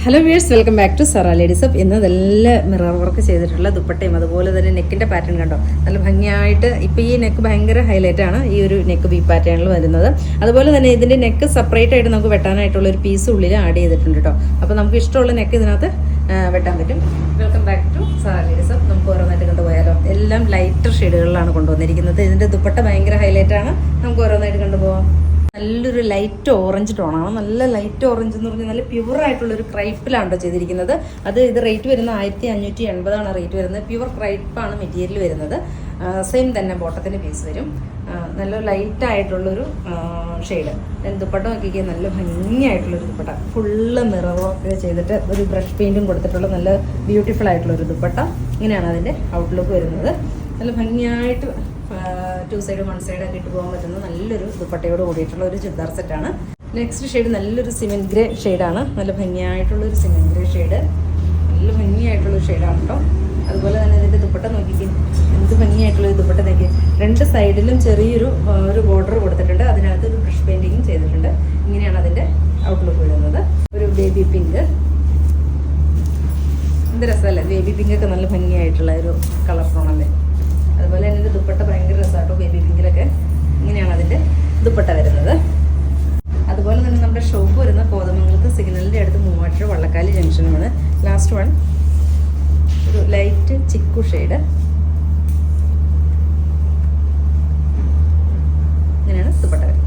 Hello viewers, welcome back to Zara ladies up. ഇന്ന് നല്ല mirror work ചെയ്തിട്ടുള്ള ദുപ്പട്ടയും അതുപോലെ തന്നെ നെക്കിൻ്റെ പാറ്റേൺ കണ്ടോ, നല്ല ഭംഗിയായിട്ട്. ഇപ്പോൾ ഈ നെക്ക് ഭയങ്കര ഹൈലൈറ്റ് ആണ്, ഈ ഒരു നെക്ക് വി പാറ്റേണിൽ വരുന്നത്. അതുപോലെ തന്നെ ഇതിൻ്റെ നെക്ക് സെപ്പറേറ്റ് ആയിട്ട് നമുക്ക് വെട്ടാനായിട്ടുള്ള ഒരു പീസ് ഉള്ളിൽ ആഡ് ചെയ്തിട്ടുണ്ട് കേട്ടോ. അപ്പോൾ നമുക്ക് ഇഷ്ടമുള്ള നെക്ക് ഇതിനകത്ത് വെട്ടാൻ പറ്റും. Welcome back to Zara ladies up. നമുക്ക് ഓരോന്നായിട്ട് കൊണ്ടുപോയാലോ. എല്ലാം ലൈറ്റർ ഷെയ്ഡുകളിലാണ് കൊണ്ടുവന്നിരിക്കുന്നത്. ഇതിൻ്റെ ദുപ്പട്ട ഭയങ്കര ഹൈലൈറ്റ് ആണ്. നമുക്ക് ഓരോന്നായിട്ട് കൊണ്ടുപോകാം. നല്ലൊരു ലൈറ്റ് ഓറഞ്ച് ടോണാണ്. നല്ല ലൈറ്റ് ഓറഞ്ച് എന്ന് പറഞ്ഞാൽ നല്ല പ്യുവറായിട്ടുള്ളൊരു ക്രൈപ്പിലാണ് ചെയ്തിരിക്കുന്നത്. ഇത് റേറ്റ് വരുന്നത് 1580 റേറ്റ് വരുന്നത്. പ്യുവർ ക്രൈപ്പാണ് മെറ്റീരിയൽ വരുന്നത്. സെയിം തന്നെ ബോട്ടത്തിൻ്റെ പീസ് വരും. നല്ല ലൈറ്റായിട്ടുള്ളൊരു ഷെയ്ഡ്. ദുപ്പട്ട നോക്കിക്കുക, നല്ല ഭംഗിയായിട്ടുള്ളൊരു ദുപ്പട്ട. ഫുള്ള് മിററൊക്കെ ചെയ്തിട്ട് ഒരു ബ്രഷ് പെയിൻറ്റും കൊടുത്തിട്ടുള്ള നല്ല ബ്യൂട്ടിഫുൾ ആയിട്ടുള്ളൊരു ദുപ്പട്ട. ഇങ്ങനെയാണ് അതിൻ്റെ ഔട്ട്ലുക്ക് വരുന്നത്. നല്ല ഭംഗിയായിട്ട് 2 സൈഡ് 1 സൈഡ് ഒക്കെ ഇട്ട് പോകാൻ പറ്റുന്ന നല്ലൊരു ദുപ്പട്ടയോട് കൂടിയിട്ടുള്ള ഒരു ചുരിദാർ സെറ്റാണ്. നെക്സ്റ്റ് ഷെയ്ഡ് നല്ലൊരു സിമെൻറ്റ് ഗ്രേ ഷെയ്ഡാണ്. നല്ല ഭംഗിയായിട്ടുള്ളൊരു സിമെൻറ്റ് ഗ്രേ ഷെയ്ഡ്. നല്ല ഭംഗിയായിട്ടുള്ളൊരു ഷെയ്ഡാണ് കേട്ടോ. അതുപോലെ തന്നെ ഇതിൻ്റെ ദുപ്പട്ട നോക്കിക്കും, എന്ത് ഭംഗിയായിട്ടുള്ളൊരു ദുപ്പട്ട നോക്കി. 2 സൈഡിലും ചെറിയൊരു ബോർഡർ കൊടുത്തിട്ടുണ്ട്. അതിനകത്ത് ഒരു ബ്രഷ് പെയിൻറ്റിങ്ങും ചെയ്തിട്ടുണ്ട്. ഇങ്ങനെയാണ് അതിൻ്റെ ഔട്ട്ലുക്ക് വരുന്നത്. ഒരു ബേബി പിങ്ക്, എന്ത് രസമല്ലേ. ബേബി പിങ്ക് ഒക്കെ നല്ല ഭംഗിയായിട്ടുള്ള ഒരു കളർ ടോണല്ലേ. അതുപോലെ തന്നെ ഇതിൻ്റെ ദുപ്പട്ട ഭയങ്കര രസമാട്ടോ, ബേബി പിങ്കിലൊക്കെ. ഇങ്ങനെയാണ് അതിൻ്റെ ദുപ്പട്ട വരുന്നത്. അതുപോലെ തന്നെ നമ്മുടെ ഷോപ്പ് വരുന്ന കോതമംഗലത്ത് സിഗ്നലിൻ്റെ അടുത്ത് മൂവാറ്റുപുഴ വള്ളക്കാലി ജംഗ്ഷനുമാണ്. ലാസ്റ്റ് വൺ ഒരു ലൈറ്റ് ചിക്കു ഷെയ്ഡ്. ഇങ്ങനെയാണ് ദുപ്പട്ട വരുന്നത്.